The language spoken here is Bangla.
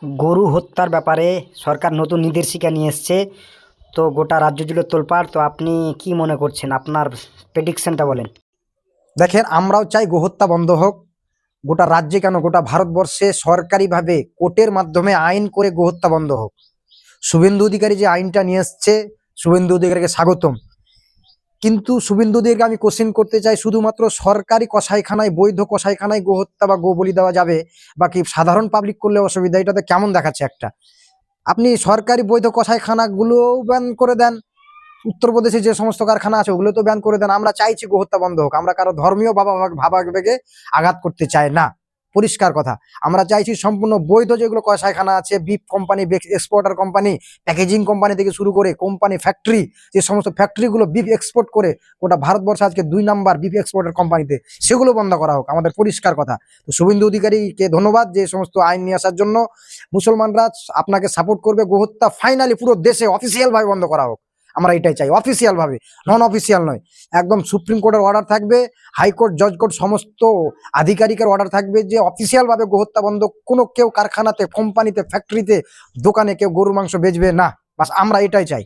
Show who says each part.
Speaker 1: গরু হত্যার ব্যাপারে সরকার নতুন নির্দেশিকা নিয়ে এসছে। তো গোটা রাজ্য জুড়ে তোলপাড়। তো আপনি কি মনে করছেন, আপনার প্রেডিকশনটা বলেন।
Speaker 2: দেখেন, আমরাও চাই গোহত্যা বন্ধ হোক। গোটা রাজ্যে কেন, গোটা ভারতবর্ষে সরকারিভাবে কোর্টের মাধ্যমে আইন করে গোহত্যা বন্ধ হোক। শুভেন্দু অধিকারী যে আইনটা নিয়ে এসছে, শুভেন্দু অধিকারীকে স্বাগতম। কিন্তু শুভেন্দু অধিকারীকে আমি কোশ্চেন করতে চাই, শুধুমাত্র সরকারি কসাইখানায়, বৈধ কসাইখানায় গোহত্যা বা গোবলি দেওয়া যাবে, বাকি সাধারণ পাবলিক করলে অসুবিধা? এটাতে কেমন দেখাচ্ছে একটা। আপনি সরকারি বৈধ কসাইখানাগুলোও ব্যান করে দেন, উত্তরপ্রদেশে যে সমস্ত কারখানা আছে ওগুলো তো ব্যান করে দেন। আমরা চাইছি গোহত্যা বন্ধ হোক। আমরা কারো ধর্মীয় ভাবাবেগে আঘাত করতে চাই না, পরিষ্কার কথা। আমরা চাইছি সম্পূর্ণ বৈধ যেগুলো কসাইখানা আছে, beef company, exporter company, packaging company থেকে শুরু করে কোম্পানি, ফ্যাক্টরি, যে সমস্ত ফ্যাক্টরিগুলো বিফ এক্সপোর্ট করে, গোটা ভারতবর্ষে আজকে 2 নম্বর বিফ এক্সপোর্টার কোম্পানিতে, সেগুলো বন্ধ করা হোক, আমাদের পরিষ্কার কথা। তো শুভেন্দু অধিকারীকে ধন্যবাদ যে সমস্ত আইন নিয়ে আসার জন্য। মুসলমানরা আপনাকে সাপোর্ট করবে। গোহত্যা ফাইনালি পুরো দেশে অফিসিয়াল ভাবে বন্ধ করা হোক, আমরা এটাই চাই, অফিসিয়াল ভাবে, নন অফিসিয়াল নয়। একদম সুপ্রিম কোর্টের অর্ডার থাকবে, হাইকোর্ট, জজ কোর্ট, সমস্ত আধিকারিকের অর্ডার থাকবে যে অফিসিয়াল ভাবে গোহত্যা বন্ধ। কোনো কেউ কারখানাতে, কোম্পানিতে, ফ্যাক্টরিতে, দোকানে কেউ গরুর মাংস বেচবে না। বাস আমরা এটাই চাই।